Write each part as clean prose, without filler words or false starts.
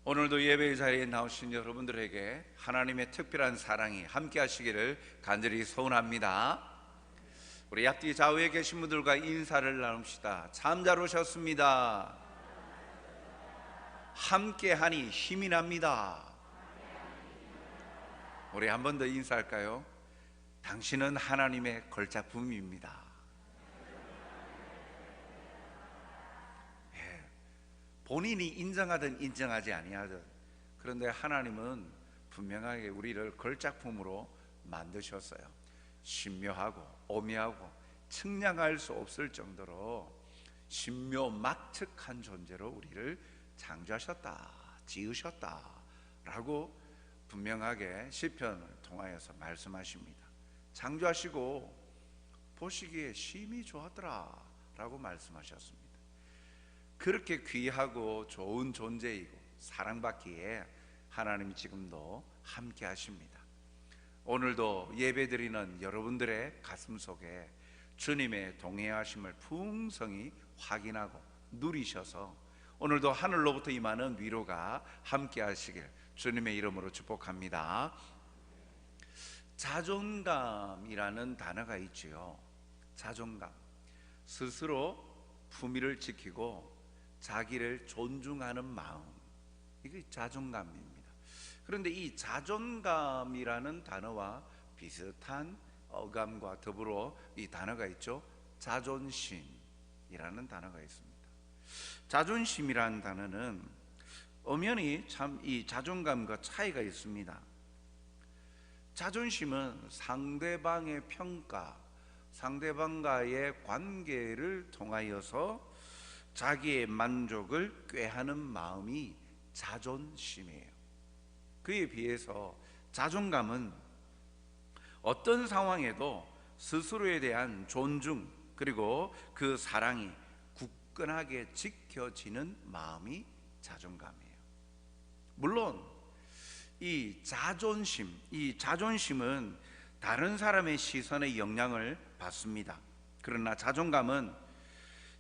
오늘도 예배의 자리에 나오신 여러분들에게 하나님의 특별한 사랑이 함께 하시기를 간절히 소원합니다. 우리 앞뒤 좌우에 계신 분들과 인사를 나눕시다. 참 잘 오셨습니다. 함께하니 힘이 납니다. 우리 한 번 더 인사할까요? 당신은 하나님의 걸작품입니다. 본인이 인정하든 인정하지 아니하든, 그런데 하나님은 분명하게 우리를 걸작품으로 만드셨어요. 신묘하고 오묘하고 측량할 수 없을 정도로 신묘막측한 존재로 우리를 창조하셨다, 지으셨다 라고 분명하게 시편을 통하여서 말씀하십니다. 창조하시고 보시기에 심히 좋았더라 라고 말씀하셨습니다. 그렇게 귀하고 좋은 존재이고 사랑받기에 하나님이 지금도 함께 하십니다. 오늘도 예배드리는 여러분들의 가슴 속에 주님의 동행하심을 풍성히 확인하고 누리셔서 오늘도 하늘로부터 임하는 위로가 함께 하시길 주님의 이름으로 축복합니다. 자존감이라는 단어가 있지요. 자존감, 스스로 품위를 지키고 자기를 존중하는 마음, 이게 자존감입니다. 그런데 이 자존감이라는 단어와 비슷한 어감과 더불어 이 단어가 있죠. 자존심이라는 단어가 있습니다. 자존심이라는 단어는 엄연히 참 이 자존감과 차이가 있습니다. 자존심은 상대방의 평가, 상대방과의 관계를 통하여서 자기의 만족을 꾀하는 마음이 자존심이에요. 그에 비해서 자존감은 어떤 상황에도 스스로에 대한 존중 그리고 그 사랑이 굳건하게 지켜지는 마음이 자존감이에요. 물론 이 자존심은 다른 사람의 시선에 영향을 받습니다. 그러나 자존감은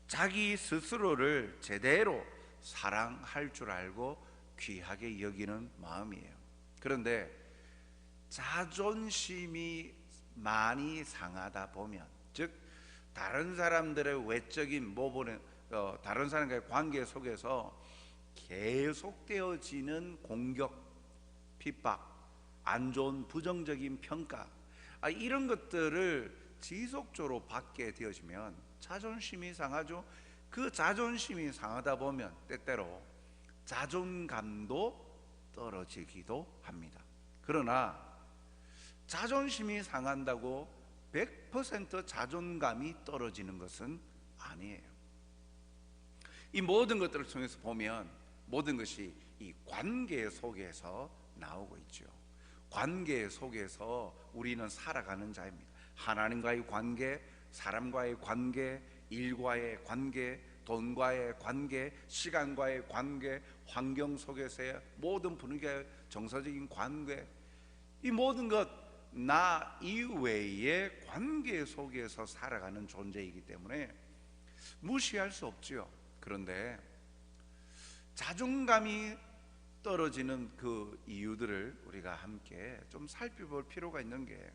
자기 스스로를 제대로 사랑할 줄 알고 귀하게 여기는 마음이에요. 그런데 자존심이 많이 상하다 보면, 즉 다른 사람들의 외적인 다른 사람과의 관계 속에서 계속되어지는 공격, 핍박, 안 좋은 부정적인 평가, 이런 것들을 지속적으로 받게 되어지면 자존심이 상하죠. 그 자존심이 상하다 보면 때때로 자존감도 떨어지기도 합니다. 그러나 자존심이 상한다고 100% 자존감이 떨어지는 것은 아니에요. 이 모든 것들을 통해서 보면 모든 것이 이 관계 속에서 나오고 있죠. 관계 속에서 우리는 살아가는 자입니다. 하나님과의 관계, 사람과의 관계, 일과의 관계, 돈과의 관계, 시간과의 관계, 환경 속에서의 모든 분위기의 정서적인 관계, 이 모든 것 나 이외의 관계 속에서 살아가는 존재이기 때문에 무시할 수 없죠. 그런데 자존감이 떨어지는 그 이유들을 우리가 함께 좀 살펴볼 필요가 있는 게,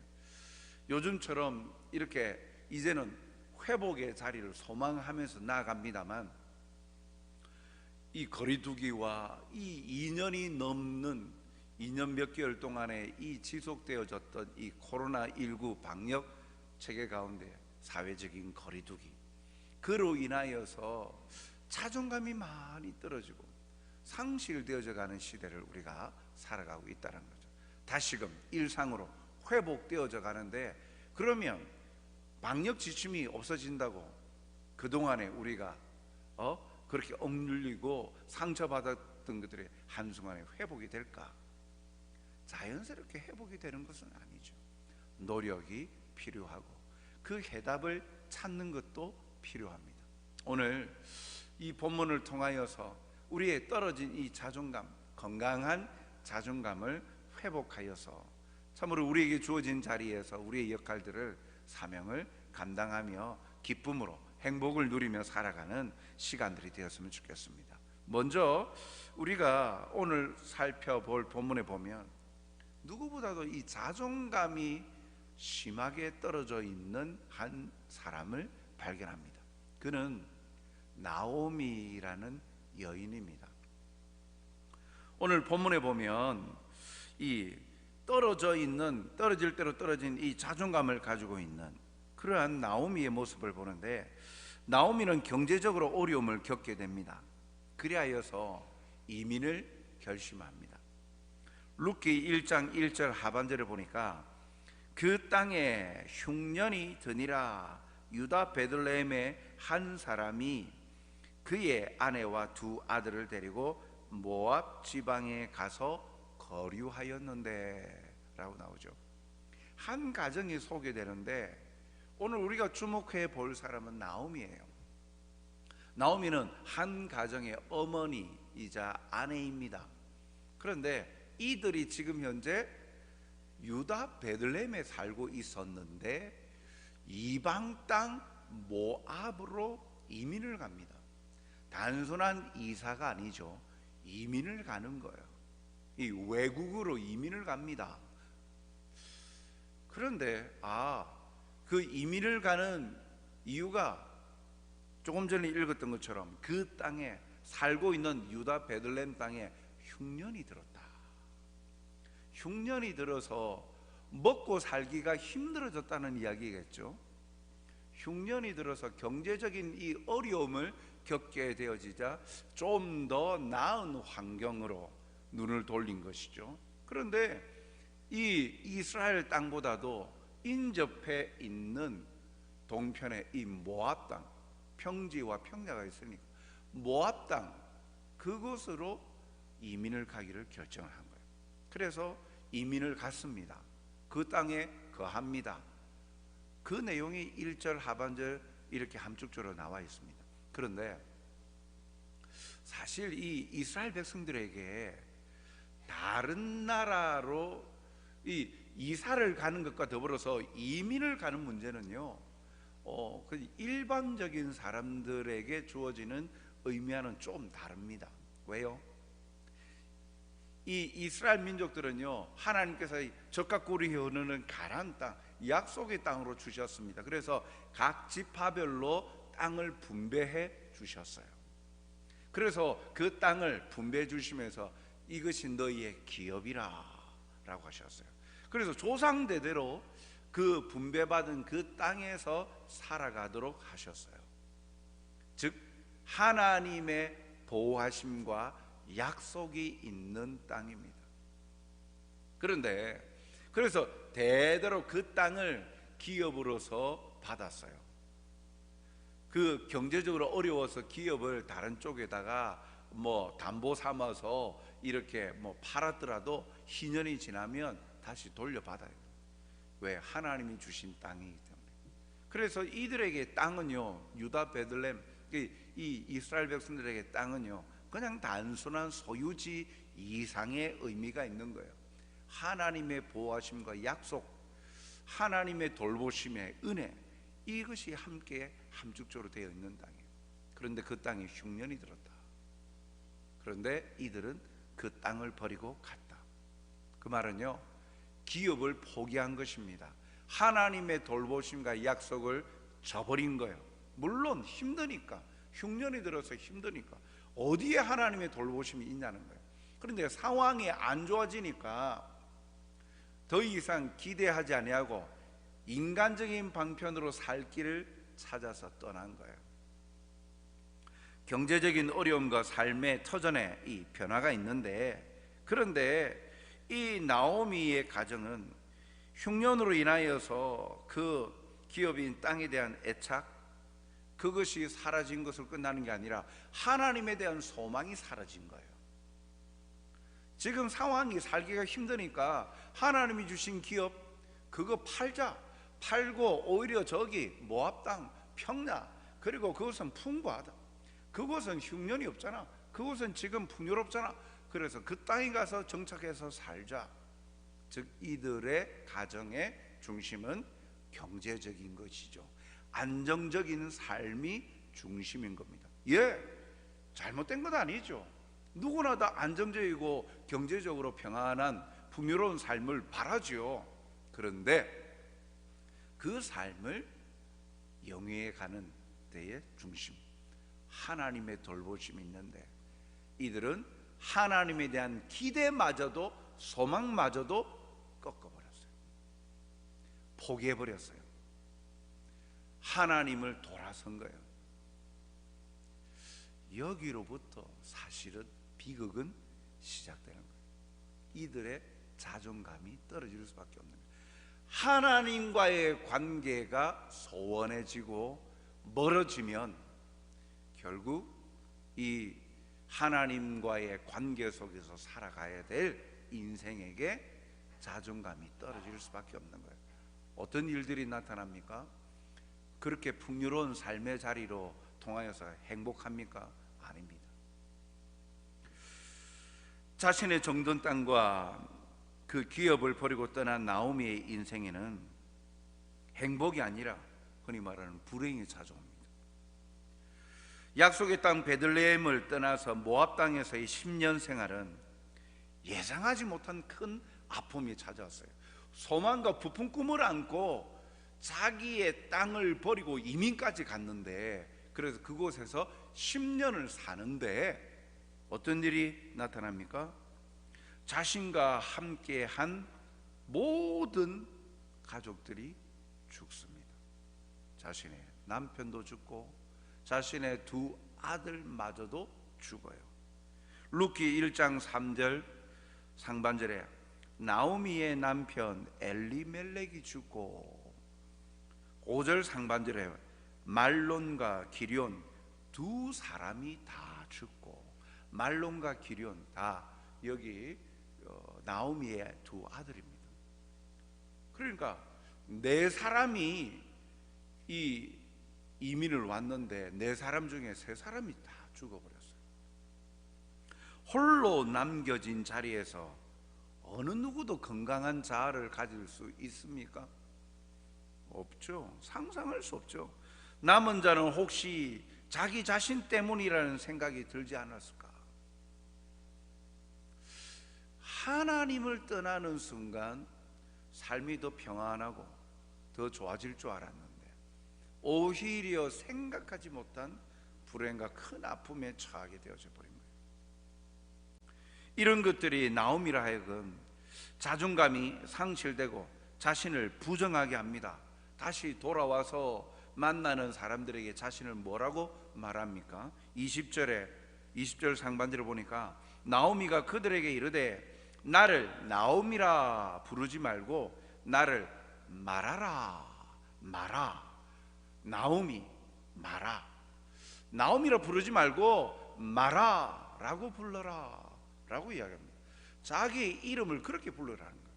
요즘처럼 이렇게 이제는 회복의 자리를 소망하면서 나아갑니다만, 이 거리두기와 이 2년이 넘는 2년 몇 개월 동안에 이 지속되어졌던 이 코로나19 방역 체계 가운데 사회적인 거리두기, 그로 인하여서 자존감이 많이 떨어지고 상실되어져 가는 시대를 우리가 살아가고 있다는 거죠. 다시금 일상으로 회복되어져 가는데, 그러면 방역 지침이 없어진다고 그동안에 우리가 그렇게 억눌리고 상처받았던 것들이 한순간에 회복이 될까? 자연스럽게 회복이 되는 것은 아니죠. 노력이 필요하고 그 해답을 찾는 것도 필요합니다. 오늘 이 본문을 통하여서 우리의 떨어진 이 자존감, 건강한 자존감을 회복하여서 참으로 우리에게 주어진 자리에서 우리의 역할들을, 사명을 감당하며 기쁨으로 행복을 누리며 살아가는 시간들이 되었으면 좋겠습니다. 먼저 우리가 오늘 살펴볼 본문에 보면 누구보다도 이 자존감이 심하게 떨어져 있는 한 사람을 발견합니다. 그는 나오미라는 여인입니다. 오늘 본문에 보면 이 떨어질 대로 떨어진 이 자존감을 가지고 있는 그러한 나오미의 모습을 보는데, 나오미는 경제적으로 어려움을 겪게 됩니다. 그리하여서 이민을 결심합니다. 룻기 1장 1절 하반절을 보니까 그 땅에 흉년이 드니라 유다 베들레헴의 한 사람이 그의 아내와 두 아들을 데리고 모압 지방에 가서 거류하였는데 라고 나오죠. 한 가정이 소개되는데 오늘 우리가 주목해 볼 사람은 나오미예요. 나오미는 한 가정의 어머니이자 아내입니다. 그런데 이들이 지금 현재 유다 베들레헴에 살고 있었는데 이방 땅 모압으로 이민을 갑니다. 단순한 이사가 아니죠. 이민을 가는 거예요. 이 외국으로 이민을 갑니다. 그런데 그 이민을 가는 이유가 조금 전에 읽었던 것처럼 그 땅에 살고 있는 유다 베들레헴 땅에 흉년이 들었다. 흉년이 들어서 먹고 살기가 힘들어졌다는 이야기겠죠. 흉년이 들어서 경제적인 이 어려움을 겪게 되어지자 좀 더 나은 환경으로 눈을 돌린 것이죠. 그런데 이 이스라엘 땅보다도 인접해 있는 동편의 이 모압 땅, 평지와 평야가 있으니까 모압 땅 그곳으로 이민을 가기를 결정을 한 거예요. 그래서 이민을 갔습니다. 그 땅에 거합니다. 그 내용이 1절 하반절 이렇게 함축적으로 나와 있습니다. 그런데 사실 이 이스라엘 백성들에게 다른 나라로 이 이사를 가는 것과 더불어서 이민을 가는 문제는요, 그 일반적인 사람들에게 주어지는 의미와는 좀 다릅니다. 왜요? 이 이스라엘 민족들은요, 하나님께서 적과 꿀이 흐르는 가나안 땅, 약속의 땅으로 주셨습니다. 그래서 각 지파별로 땅을 분배해 주셨어요. 그래서 그 땅을 분배해 주시면서 이것이 너희의 기업이라 라고 하셨어요. 그래서 조상대대로 그 분배받은 그 땅에서 살아가도록 하셨어요. 즉 하나님의 보호하심과 약속이 있는 땅입니다. 그런데 그래서 대대로 그 땅을 기업으로서 받았어요. 그 경제적으로 어려워서 기업을 다른 쪽에다가 담보 삼아서 이렇게 팔았더라도 10년이 지나면 다시 돌려받아야 돼요. 왜? 하나님이 주신 땅이기 때문에. 그래서 이들에게 땅은요, 유다 베들레헴 이 이스라엘 백성들에게 땅은요 그냥 단순한 소유지 이상의 의미가 있는 거예요. 하나님의 보호하심과 약속, 하나님의 돌보심의 은혜, 이것이 함께 함축적으로 되어 있는 땅이에요. 그런데 그 땅에 흉년이 들었다. 그런데 이들은 그 땅을 버리고 갔다. 그 말은요, 기업을 포기한 것입니다. 하나님의 돌보심과 약속을 저버린 거예요. 물론 힘드니까, 흉년이 들어서 힘드니까 어디에 하나님의 돌보심이 있냐는 거예요. 그런데 상황이 안 좋아지니까 더 이상 기대하지 아니하고 인간적인 방편으로 살 길을 찾아서 떠난 거예요. 경제적인 어려움과 삶의 터전에 이 변화가 있는데, 그런데 이 나오미의 가정은 흉년으로 인하여서 그 기업인 땅에 대한 애착, 그것이 사라진 것을 끝나는 게 아니라 하나님에 대한 소망이 사라진 거예요. 지금 상황이 살기가 힘드니까 하나님이 주신 기업 그거 팔고 오히려 저기 모압 땅 평야, 그리고 그것은 풍부하다, 그곳은 흉년이 없잖아, 그곳은 지금 풍요롭잖아, 그래서 그 땅에 가서 정착해서 살자. 즉 이들의 가정의 중심은 경제적인 것이죠. 안정적인 삶이 중심인 겁니다. 잘못된 건 아니죠. 누구나 다 안정적이고 경제적으로 평안한 풍요로운 삶을 바라지요. 그런데 그 삶을 영위해 가는 데의 중심, 하나님의 돌보심이 있는데 이들은 하나님에 대한 기대마저도 소망마저도 꺾어버렸어요. 포기해버렸어요. 하나님을 돌아선 거예요. 여기로부터 사실은 비극은 시작되는 거예요. 이들의 자존감이 떨어질 수밖에 없는 거예요. 하나님과의 관계가 소원해지고 멀어지면 결국 이 하나님과의 관계 속에서 살아가야 될 인생에게 자존감이 떨어질 수밖에 없는 거예요. 어떤 일들이 나타납니까? 그렇게 풍요로운 삶의 자리로 통하여서 행복합니까? 아닙니다. 자신의 정든 땅과 그 기업을 버리고 떠난 나오미의 인생에는 행복이 아니라 흔히 말하는 불행이 찾아옵니다. 약속의 땅 베들레헴을 떠나서 모압 땅에서의 10년 생활은 예상하지 못한 큰 아픔이 찾아왔어요. 소망과 부푼 꿈을 안고 자기의 땅을 버리고 이민까지 갔는데, 그래서 그곳에서 10년을 사는데 어떤 일이 나타납니까? 자신과 함께한 모든 가족들이 죽습니다. 자신의 남편도 죽고 자신의 두 아들마저도 죽어요. 루키 1장 3절 상반절에 나오미의 남편 엘리멜렉이 죽고, 5절 상반절에 말론과 기럨 두 사람이 다 죽고, 말론과 기럨 다 여기 나오미의 두 아들입니다. 그러니까 네 사람이 이 이민을 왔는데 네 사람 중에 세 사람이 다 죽어버렸어요. 홀로 남겨진 자리에서 어느 누구도 건강한 자아를 가질 수 있습니까? 없죠. 상상할 수 없죠. 남은 자는 혹시 자기 자신 때문이라는 생각이 들지 않았을까? 하나님을 떠나는 순간 삶이 더 평안하고 더 좋아질 줄 알았는데 오히려 생각하지 못한 불행과 큰 아픔에 처하게 되어져 버린 거예요. 이런 것들이 나오미라 하여금 자존감이 상실되고 자신을 부정하게 합니다. 다시 돌아와서 만나는 사람들에게 자신을 뭐라고 말합니까? 20절 상반절을 보니까 나오미가 그들에게 이르되 나를 나오미라 부르지 말고 나를 마라라 마라. 나오미 마라. 나오미라 부르지 말고 마라라고 불러라 라고 이야기합니다. 자기의 이름을 그렇게 불러라는 거예요.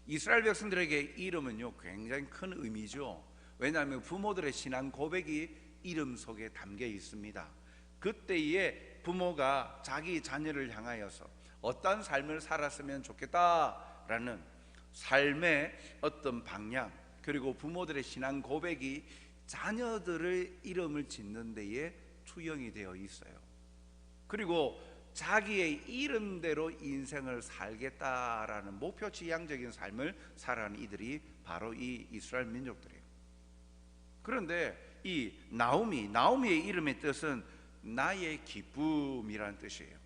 이스라엘 백성들에게 이름은요 굉장히 큰 의미죠. 왜냐하면 부모들의 신앙 고백이 이름 속에 담겨 있습니다. 그때에 부모가 자기 자녀를 향하여서 어떤 삶을 살았으면 좋겠다라는 삶의 어떤 방향, 그리고 부모들의 신앙 고백이 자녀들의 이름을 짓는 데에 투영이 되어 있어요. 그리고 자기의 이름대로 인생을 살겠다라는 목표 지향적인 삶을 살아가는 이들이 바로 이 이스라엘 민족들이에요. 그런데 이 나오미의 이름의 뜻은 나의 기쁨이라는 뜻이에요.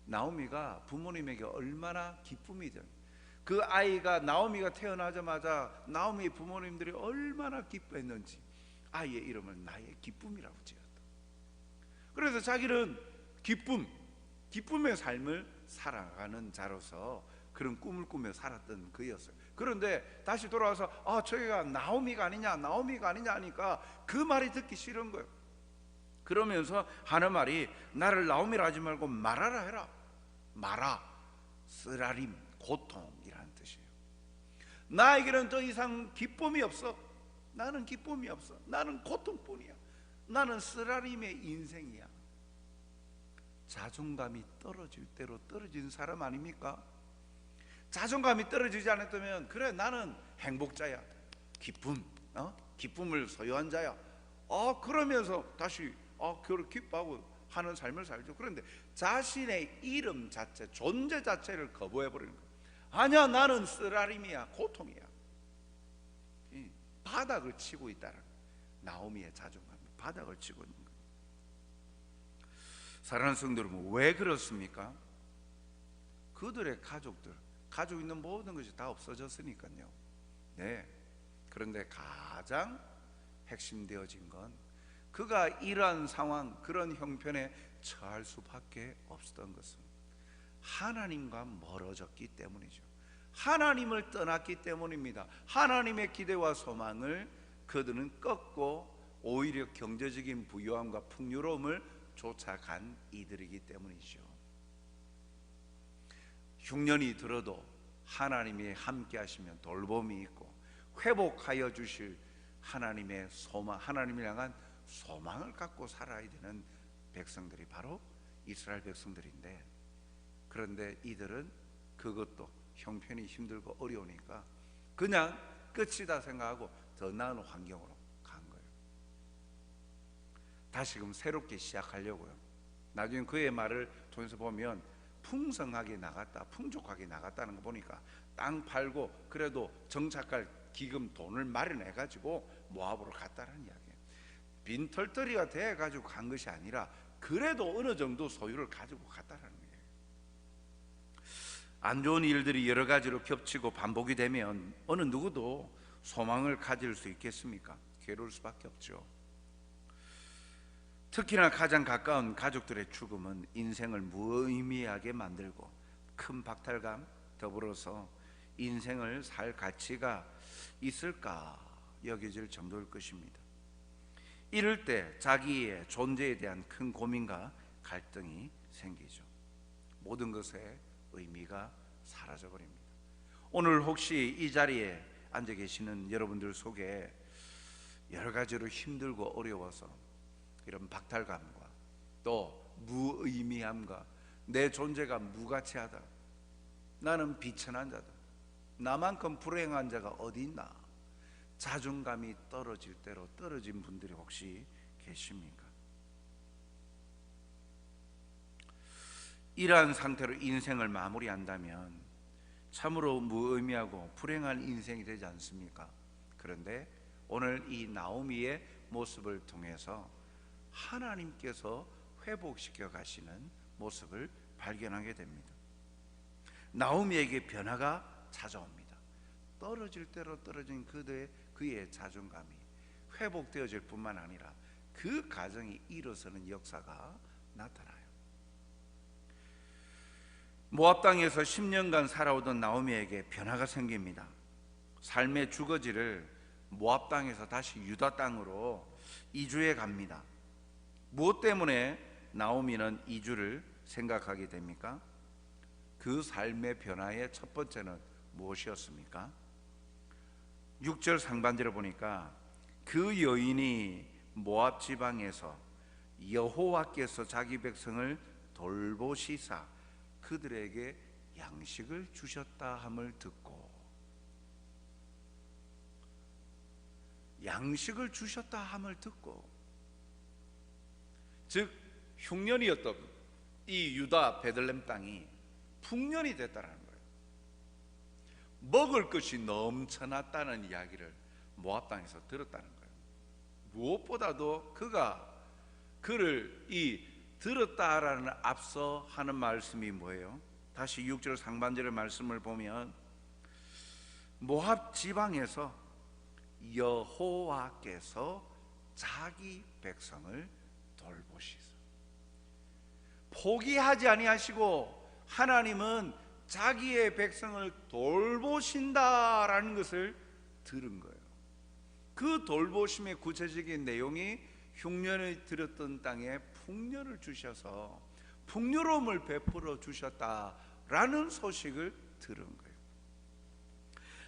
나오미가 부모님에게 얼마나 기쁨이 든, 그 아이가 나오미가 태어나자마자 나오미의 부모님들이 얼마나 기뻐했는지 아이의 이름을 나의 기쁨이라고 지었다. 그래서 자기는 기쁨의 삶을 살아가는 자로서 그런 꿈을 꾸며 살았던 그였어요. 그런데 다시 돌아와서 저기가 나오미가 아니냐 하니까 그 말이 듣기 싫은 거예요. 그러면서 하는 말이 나를 나오미라 하지 말고 마라라 해라. 마라, 쓰라림, 고통이라는 뜻이에요. 나에게는 더 이상 기쁨이 없어. 나는 기쁨이 없어. 나는 고통뿐이야. 나는 쓰라림의 인생이야. 자존감이 떨어질 대로 떨어진 사람 아닙니까? 자존감이 떨어지지 않았다면 그래 나는 행복자야. 기쁨을 소유한 자야. 그러면서 다시 그걸 기뻐하고 하는 삶을 살죠. 그런데 자신의 이름 자체, 존재 자체를 거부해 버리는 거예요. 아니야, 나는 쓰라림이야, 고통이야. 이 바닥을 치고 있다는 나오미의 자존감이 바닥을 치고 있는 거예요. 사랑하는 성도 여러분, 왜 그렇습니까? 그들의 가지고 있는 모든 것이 다 없어졌으니까요. 네. 그런데 가장 핵심되어진 건 그가 이러한 상황, 그런 형편에 처할 수밖에 없었던 것은 하나님과 멀어졌기 때문이죠. 하나님을 떠났기 때문입니다. 하나님의 기대와 소망을 그들은 꺾고 오히려 경제적인 부유함과 풍요로움을 쫓아간 이들이기 때문이죠. 흉년이 들어도 하나님이 함께 하시면 돌봄이 있고 회복하여 주실 하나님의 소망, 하나님을 향한 소망을 갖고 살아야 되는 백성들이 바로 이스라엘 백성들인데, 그런데 이들은 그것도 형편이 힘들고 어려우니까 그냥 끝이다 생각하고 더 나은 환경으로 간 거예요. 다시금 새롭게 시작하려고요. 나중에 그의 말을 통해서 보면 풍성하게 나갔다, 풍족하게 나갔다는 거 보니까 땅 팔고 그래도 정착할 기금 돈을 마련해 가지고 모압으로 갔다는 이야기예요. 빈털터리가 돼 가지고 간 것이 아니라 그래도 어느 정도 소유를 가지고 갔다는 거예요. 안 좋은 일들이 여러 가지로 겹치고 반복이 되면 어느 누구도 소망을 가질 수 있겠습니까? 괴로울 수밖에 없죠. 특히나 가장 가까운 가족들의 죽음은 인생을 무의미하게 만들고 큰 박탈감, 더불어서 인생을 살 가치가 있을까 여겨질 정도일 것입니다. 이럴 때 자기의 존재에 대한 큰 고민과 갈등이 생기죠. 모든 것의 의미가 사라져 버립니다. 오늘 혹시 이 자리에 앉아 계시는 여러분들 속에 여러 가지로 힘들고 어려워서 이런 박탈감과 또 무의미함과 내 존재가 무가치하다, 나는 비천한 자다, 나만큼 불행한 자가 어디 있나, 자존감이 떨어질 대로 떨어진 분들이 혹시 계십니까? 이러한 상태로 인생을 마무리한다면 참으로 무의미하고 불행한 인생이 되지 않습니까? 그런데 오늘 이 나오미의 모습을 통해서 하나님께서 회복시켜 가시는 모습을 발견하게 됩니다. 나오미에게 변화가 찾아옵니다. 떨어질 대로 떨어진 그의 자존감이 회복되어질 뿐만 아니라 그 가정이 일어서는 역사가 나타나요. 모압 땅에서 10년간 살아오던 나오미에게 변화가 생깁니다. 삶의 주거지를 모압 땅에서 다시 유다 땅으로 이주해 갑니다. 무엇 때문에 나오미는 이주를 생각하게 됩니까? 그 삶의 변화의 첫 번째는 무엇이었습니까? 6절 상반절에 보니까 그 여인이 모압 지방에서 여호와께서 자기 백성을 돌보시사 그들에게 양식을 주셨다 함을 듣고, 양식을 주셨다 함을 듣고, 즉 흉년이었던 이 유다 베들레헴 땅이 풍년이 됐다는 거예요. 먹을 것이 넘쳐났다는 이야기를 모압 땅에서 들었다는 거예요. 무엇보다도 그를 들었다라는 앞서 하는 말씀이 뭐예요? 다시 6절 상반절의 말씀을 보면 모압 지방에서 여호와께서 자기 백성을 돌보시소. 포기하지 아니하시고 하나님은 자기의 백성을 돌보신다라는 것을 들은 거예요. 그 돌보심의 구체적인 내용이 흉년을 들었던 땅에 풍년을 주셔서 풍요로움을 베풀어 주셨다라는 소식을 들은 거예요.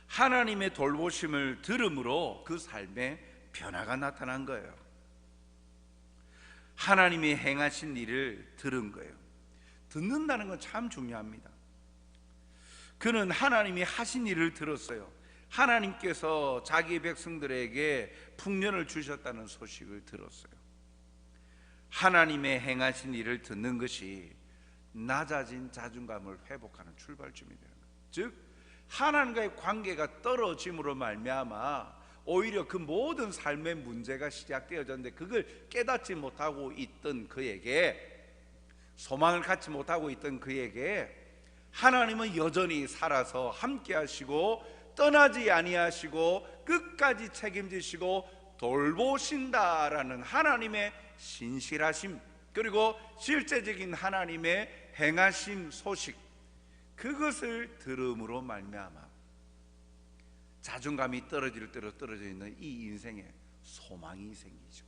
하나님의 돌보심을 들음으로 그 삶에 변화가 나타난 거예요. 하나님이 행하신 일을 들은 거예요. 듣는다는 건 참 중요합니다. 그는 하나님이 하신 일을 들었어요. 하나님께서 자기 백성들에게 풍년을 주셨다는 소식을 들었어요. 하나님의 행하신 일을 듣는 것이 낮아진 자존감을 회복하는 출발점이 되는 거예요. 즉 하나님과의 관계가 떨어짐으로 말미암아 오히려 그 모든 삶의 문제가 시작되어졌는데, 그걸 깨닫지 못하고 있던 그에게, 소망을 갖지 못하고 있던 그에게 하나님은 여전히 살아서 함께 하시고 떠나지 아니하시고 끝까지 책임지시고 돌보신다라는 하나님의 신실하심, 그리고 실제적인 하나님의 행하심 소식, 그것을 들음으로 말미암아 자존감이 떨어질 대로 떨어져 있는 이 인생에 소망이 생기죠.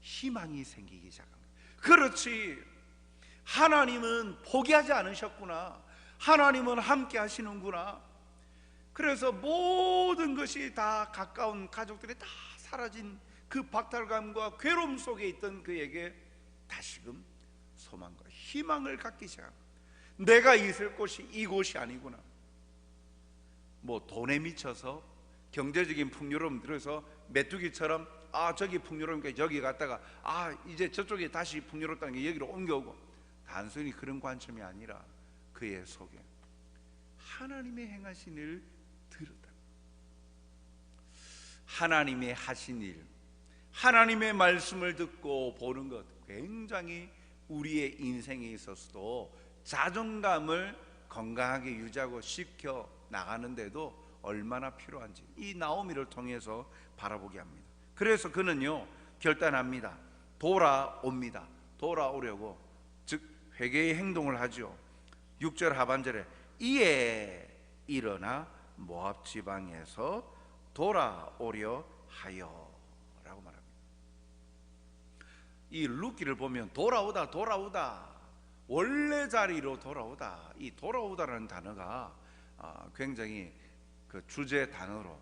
희망이 생기기 시작합니다. 그렇지, 하나님은 포기하지 않으셨구나, 하나님은 함께 하시는구나. 그래서 모든 것이 다, 가까운 가족들이 다 사라진 그 박탈감과 괴로움 속에 있던 그에게 다시금 소망과 희망을 갖기 시작합니다. 내가 있을 곳이 이곳이 아니구나. 뭐 돈에 미쳐서 경제적인 풍요로움 들어서 메뚜기처럼 저기 풍요로우니까 여기 갔다가 이제 저쪽에 다시 풍요롭다는 게 여기로 옮겨오고, 단순히 그런 관점이 아니라 그의 속에 하나님의 행하신 일 들었다. 하나님의 하신 일, 하나님의 말씀을 듣고 보는 것, 굉장히 우리의 인생에 있어서도 자존감을 건강하게 유지하고 지켜 나가는데도 얼마나 필요한지 이 나오미를 통해서 바라보게 합니다. 그래서 그는요 결단합니다. 돌아옵니다. 돌아오려고, 즉 회개의 행동을 하죠. 6절 하반절에 이에 일어나 모압 지방에서 돌아오려 하여 라고 말합니다. 이 룻기를 보면 돌아오다, 원래 자리로 돌아오다, 이 돌아오다라는 단어가 굉장히 그 주제 단어로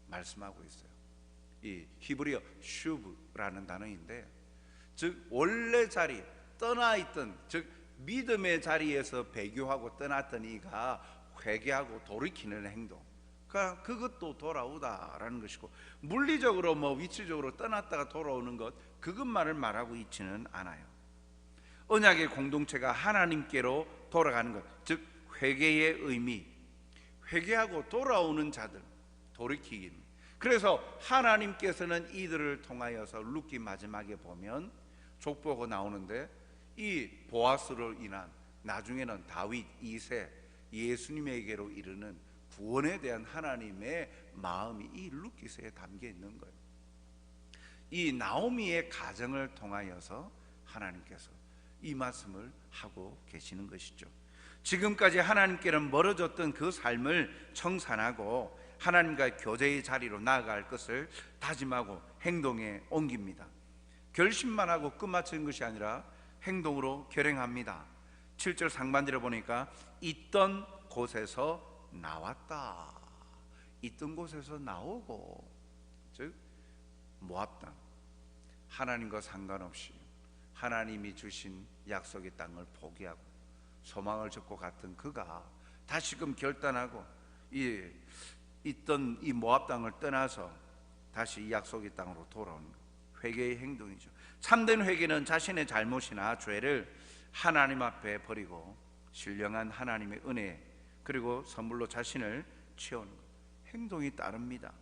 말씀하고 있어요. 이 히브리어 슈브라는 단어인데, 즉 원래 자리, 떠나있던, 즉 믿음의 자리에서 배교하고 떠났던 이가 회개하고 돌이키는 행동, 그러니까 그것도 돌아오다라는 것이고, 물리적으로 위치적으로 떠났다가 돌아오는 것, 그것만을 말하고 있지는 않아요. 언약의 공동체가 하나님께로 돌아가는 것, 즉 회개의 의미, 회개하고 돌아오는 자들, 돌이키기입니다. 그래서 하나님께서는 이들을 통하여서 룻기 마지막에 보면 족보가 나오는데, 이 보아스로 인한 나중에는 다윗 2세 예수님에게로 이르는 구원에 대한 하나님의 마음이 이 룻기서에 담겨 있는 거예요. 이 나오미의 가정을 통하여서 하나님께서 이 말씀을 하고 계시는 것이죠. 지금까지 하나님께는 멀어졌던 그 삶을 청산하고 하나님과 교제의 자리로 나아갈 것을 다짐하고 행동에 옮깁니다. 결심만 하고 끝마치는 것이 아니라 행동으로 결행합니다. 7절 상반절에 보니까 있던 곳에서 나왔다, 있던 곳에서 나오고, 즉 모압 땅, 하나님과 상관없이 하나님이 주신 약속의 땅을 포기하고 소망을 접고 갔던 그가 다시금 결단하고 있던 이 모압 땅을 떠나서 다시 이 약속의 땅으로 돌아오는 것, 회개의 행동이죠. 참된 회개는 자신의 잘못이나 죄를 하나님 앞에 버리고 신령한 하나님의 은혜, 그리고 선물로 자신을 채우는 것, 행동이 따릅니다.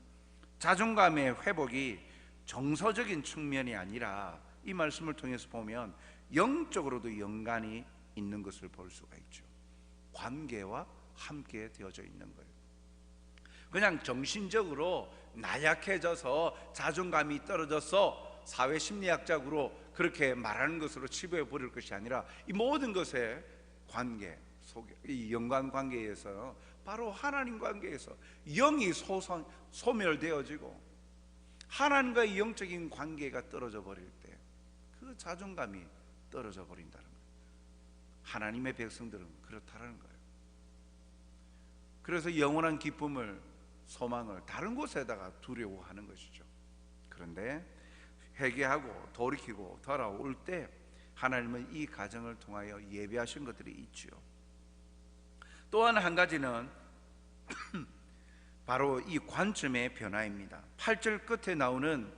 자존감의 회복이 정서적인 측면이 아니라 이 말씀을 통해서 보면 영적으로도 연관이 있는 것을 볼 수가 있죠. 관계와 함께 되어져 있는 거예요. 그냥 정신적으로 나약해져서 자존감이 떨어져서 사회심리학적으로 그렇게 말하는 것으로 치부해 버릴 것이 아니라, 이 모든 것의 관계 속에, 이 연관 관계에서, 바로 하나님 관계에서 영이 소멸되어지고 하나님과의 영적인 관계가 떨어져 버릴 때 그 자존감이 떨어져 버린다는 거예요. 하나님의 백성들은 그렇다라는 거예요. 그래서 영원한 기쁨을, 소망을 다른 곳에다가 두려고 하는 것이죠. 그런데 회개하고 돌이키고 돌아올 때 하나님은 이 가정을 통하여 예비하신 것들이 있지요. 또한 한 가지는 바로 이 관점의 변화입니다. 8절 끝에 나오는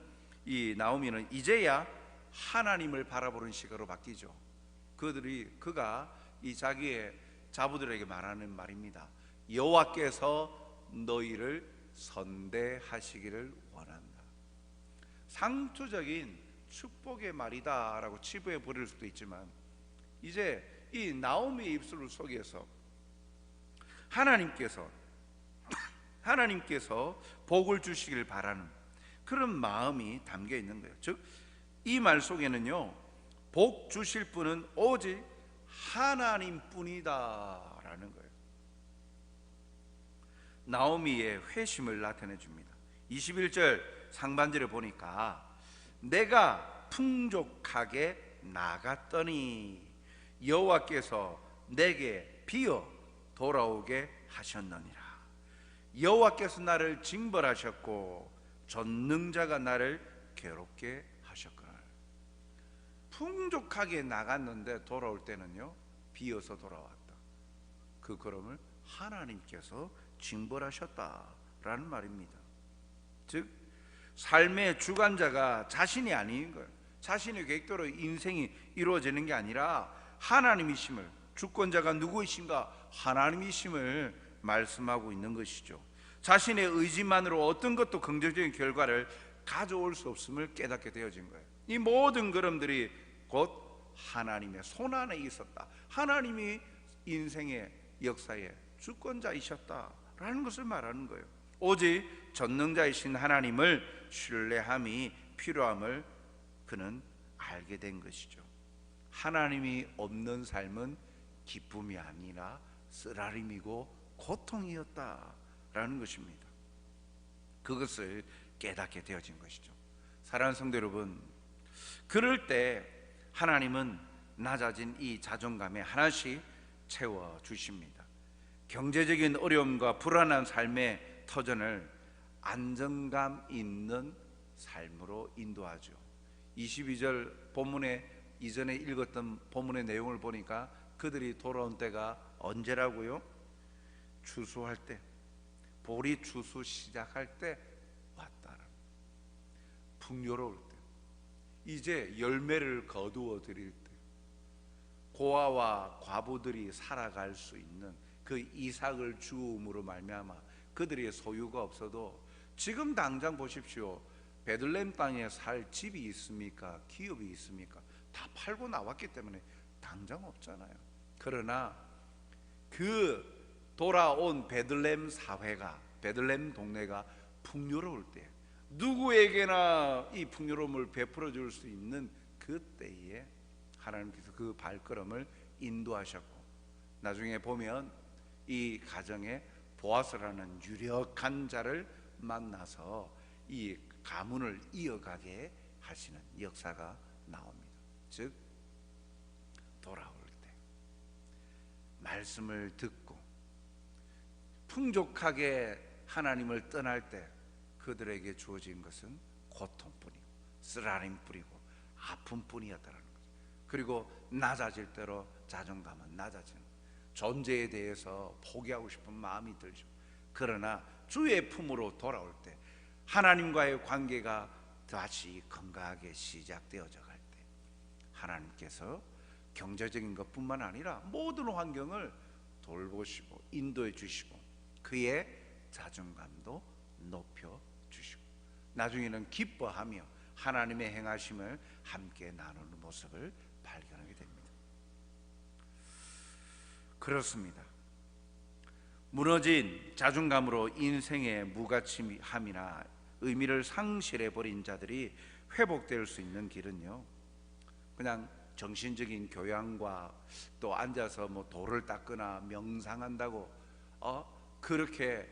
이 나오미는 이제야 하나님을 바라보는 시각으로 바뀌죠. 그가 이 자기의 자부들에게 말하는 말입니다. 여호와께서 너희를 선대하시기를 원한다. 상투적인 축복의 말이다 라고 치부해 버릴 수도 있지만, 이제 이 나오미의 입술 속에서 하나님께서 복을 주시길 바라는 그런 마음이 담겨 있는 거예요. 즉, 이 말 속에는요, 복 주실 분은 오직 하나님뿐이다 라는 거예요. 나오미의 회심을 나타내 줍니다. 21절 상반절에 보니까 내가 풍족하게 나갔더니 여호와께서 내게 비어 돌아오게 하셨느니라. 여호와께서 나를 징벌하셨고 전능자가 나를 괴롭게 하셨거늘. 풍족하게 나갔는데 돌아올 때는요, 비어서 돌아왔다. 그 걸음을 하나님께서 징벌하셨다라는 말입니다. 즉, 삶의 주관자가 자신이 아닌 거예요. 자신의 계획대로 인생이 이루어지는 게 아니라 하나님이심을, 주권자가 누구이신가? 하나님이심을 말씀하고 있는 것이죠. 자신의 의지만으로 어떤 것도 긍정적인 결과를 가져올 수 없음을 깨닫게 되어진 거예요. 이 모든 걸음들이 곧 하나님의 손안에 있었다. 하나님이 인생의 역사의 주권자이셨다라는 것을 말하는 거예요. 오직 전능자이신 하나님을 신뢰함이 필요함을 그는 알게 된 것이죠. 하나님이 없는 삶은 기쁨이 아니라 쓰라림이고 고통이었다라는 것입니다. 그것을 깨닫게 되어진 것이죠. 사랑하는 성도 여러분, 그럴 때 하나님은 낮아진 이 자존감에 하나씩 채워주십니다. 경제적인 어려움과 불안한 삶의 터전을 안정감 있는 삶으로 인도하죠. 22절 본문에 이전에 읽었던 본문의 내용을 보니까 그들이 돌아온 때가 언제라고요? 추수할 때, 보리 추수 시작할 때 왔다. 풍요로울 때, 이제 열매를 거두어 드릴 때, 고아와 과부들이 살아갈 수 있는 그 이삭을 주음으로 말미암아 그들의 소유가 없어도, 지금 당장 보십시오. 베들레헴 땅에 살 집이 있습니까? 기업이 있습니까? 다 팔고 나왔기 때문에 당장 없잖아요. 그러나 그 돌아온 베들레헴 사회가, 베들레헴 동네가 풍요로울 때, 누구에게나 이 풍요로움을 베풀어 줄 수 있는 그 때에 하나님께서 그 발걸음을 인도하셨고, 나중에 보면 이 가정에 보아스라는 유력한 자를 만나서 이 가문을 이어가게 하시는 역사가 나옵니다. 즉, 돌아올 때 말씀을 듣고 풍족하게 하나님을 떠날 때 그들에게 주어진 것은 고통뿐이고 쓰라림뿐이고 아픔뿐이었다는 거죠. 그리고 낮아질 대로 자존감은 낮아지는, 존재에 대해서 포기하고 싶은 마음이 들죠. 그러나 주의 품으로 돌아올 때 하나님과의 관계가 다시 건강하게 시작되어져 갈 때 하나님께서 경제적인 것뿐만 아니라 모든 환경을 돌보시고 인도해 주시고 그의 자존감도 높여 주시고 나중에는 기뻐하며 하나님의 행하심을 함께 나누는 모습을 발견하게 됩니다. 그렇습니다. 무너진 자존감으로 인생의 무가치함이나 의미를 상실해 버린 자들이 회복될 수 있는 길은요, 그냥 정신적인 교양과 또 앉아서 뭐 돌을 닦거나 명상한다고 그렇게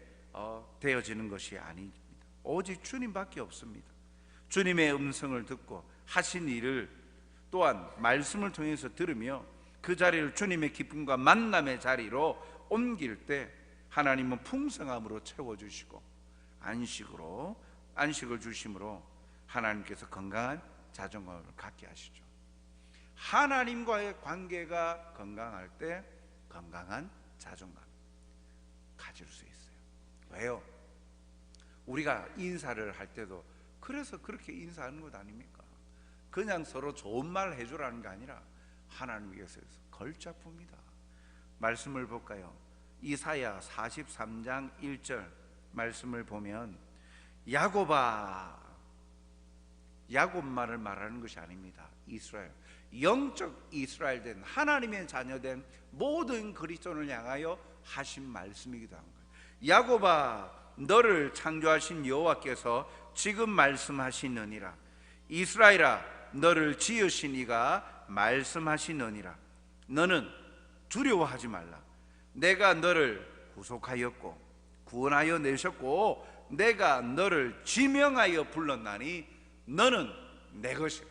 되어지는 것이 아닙니다. 오직 주님밖에 없습니다. 주님의 음성을 듣고 하신 일을 또한 말씀을 통해서 들으며 그 자리를 주님의 기쁨과 만남의 자리로 옮길 때 하나님은 풍성함으로 채워주시고 안식을 주심으로 하나님께서 건강한 자존감을 갖게 하시죠. 하나님과의 관계가 건강할 때 건강한 자존감 가질 수 있어요. 왜요? 우리가 인사를 할 때도 그래서 그렇게 인사하는 것 아닙니까? 그냥 서로 좋은 말 해주라는 게 아니라 하나님 위해서 걸작품이다. 말씀을 볼까요? 이사야 43장 1절 말씀을 보면 야곱아, 야곱만을 말하는 것이 아닙니다. 이스라엘, 영적 이스라엘 된 하나님의 자녀된 모든 그리스도를 향하여 하신 말씀이기도 한 거예요. 야곱아, 너를 창조하신 여호와께서 지금 말씀하시느니라. 이스라엘아, 너를 지으신 이가 말씀하시느니라. 너는 두려워하지 말라. 내가 너를 구속하였고 구원하여 내셨고 내가 너를 지명하여 불렀나니 너는 내 것이라.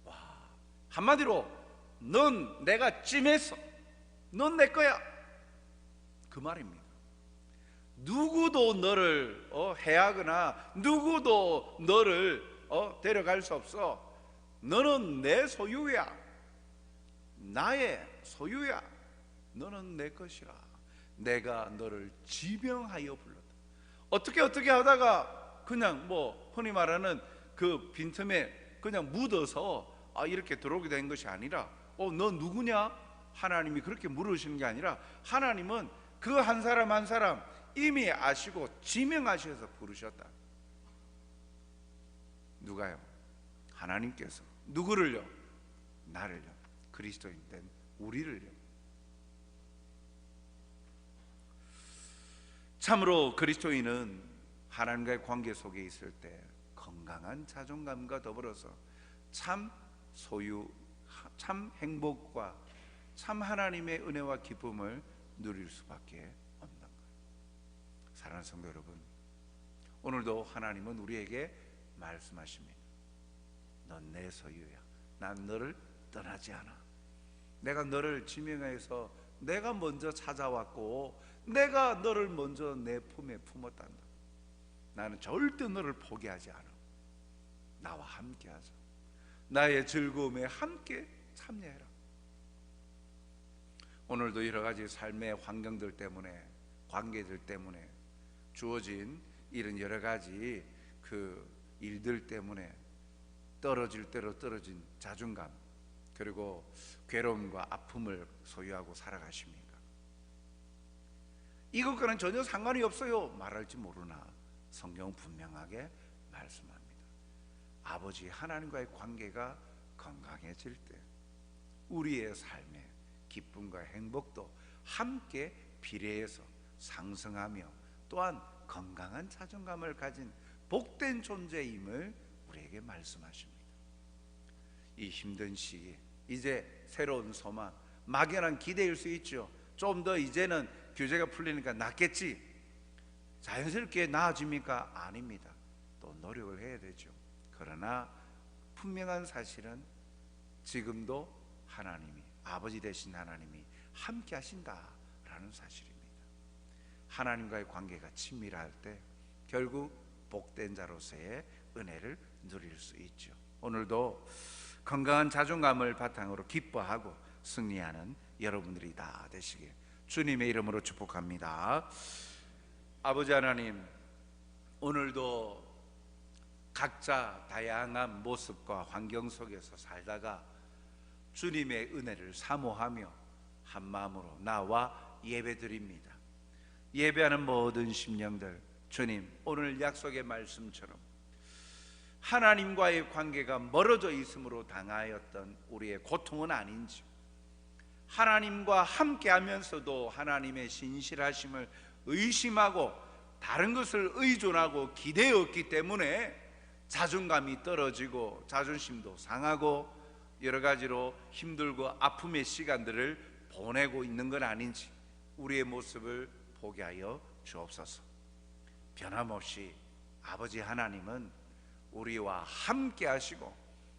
와, 한마디로 넌 내가 찜했어. 넌 내 거야. 그 말입니다. 누구도 너를 해하거나 누구도 너를 데려갈 수 없어. 너는 내 소유야. 나의 소유야. 너는 내 것이라. 내가 너를 지명하여 불렀다. 어떻게 하다가 그냥 흔히 말하는 그 빈틈에 그냥 묻어서 이렇게 들어오게 된 것이 아니라 너 누구냐? 하나님이 그렇게 물으시는 게 아니라 하나님은 그 한 사람 한 사람 이미 아시고 지명하셔서 부르셨다. 누가요? 하나님께서. 누구를요? 나를요. 그리스도인 된 우리를요. 참으로 그리스도인은 하나님과의 관계 속에 있을 때 건강한 자존감과 더불어서 참 소유, 참 행복과 참 하나님의 은혜와 기쁨을 누릴 수밖에 없는 거예요. 사랑하는 성도 여러분, 오늘도 하나님은 우리에게 말씀하십니다. 넌 내 소유야. 난 너를 떠나지 않아. 내가 너를 지명해서 내가 먼저 찾아왔고 내가 너를 먼저 내 품에 품었단다. 나는 절대 너를 포기하지 않아. 나와 함께하자. 나의 즐거움에 함께 참여해라. 오늘도 여러 가지 삶의 환경들 때문에, 관계들 때문에 주어진 이런 여러 가지 그 일들 때문에 떨어질 대로 떨어진 자존감, 그리고 괴로움과 아픔을 소유하고 살아가십니까? 이것과는 전혀 상관이 없어요 말할지 모르나 성경은 분명하게 말씀합니다. 아버지 하나님과의 관계가 건강해질 때 우리의 삶에 기쁨과 행복도 함께 비례해서 상승하며 또한 건강한 자존감을 가진 복된 존재임을 우리에게 말씀하십니다. 이 힘든 시기, 이제 새로운 소망, 막연한 기대일 수 있죠. 좀 더 이제는 규제가 풀리니까 낫겠지, 자연스럽게 나아집니까? 아닙니다. 또 노력을 해야 되죠. 그러나 분명한 사실은 지금도 하나님이, 아버지 되신 하나님이 함께 하신다라는 사실입니다. 하나님과의 관계가 친밀할 때 결국 복된 자로서의 은혜를 누릴 수 있죠. 오늘도 건강한 자존감을 바탕으로 기뻐하고 승리하는 여러분들이 다 되시길 주님의 이름으로 축복합니다. 아버지 하나님, 오늘도 각자 다양한 모습과 환경 속에서 살다가 주님의 은혜를 사모하며 한 마음으로 나와 예배드립니다. 예배하는 모든 심령들, 주님 오늘 약속의 말씀처럼 하나님과의 관계가 멀어져 있음으로 당하였던 우리의 고통은 아닌지, 하나님과 함께하면서도 하나님의 신실하심을 의심하고 다른 것을 의존하고 기대었기 때문에 자존감이 떨어지고 자존심도 상하고 여러 가지로 힘들고 아픔의 시간들을 보내고 있는 건 아닌지 우리의 모습을 보게 하여 주옵소서. 변함없이 아버지 하나님은 우리와 함께 하시고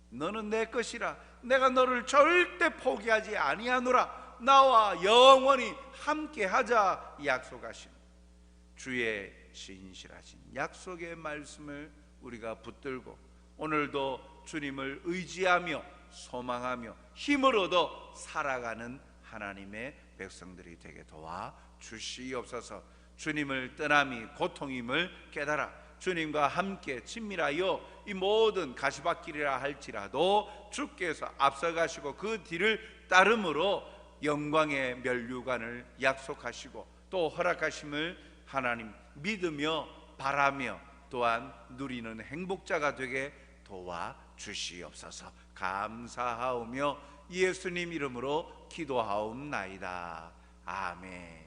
너는 내 것이라, 내가 너를 절대 포기하지 아니하노라, 나와 영원히 함께 하자 약속하신 주의 신실하신 약속의 말씀을 우리가 붙들고 오늘도 주님을 의지하며 소망하며 힘을 얻어 살아가는 하나님의 백성들이 되게 도와 주시옵소서. 주님을 떠남이 고통임을 깨달아 주님과 함께 친밀하여 이 모든 가시밭길이라 할지라도 주께서 앞서가시고 그 뒤를 따름으로 영광의 면류관을 약속하시고 또 허락하심을 하나님 믿으며 바라며 또한 누리는 행복자가 되게 도와주시옵소서. 감사하오며 예수님 이름으로 기도하옵나이다. 아멘.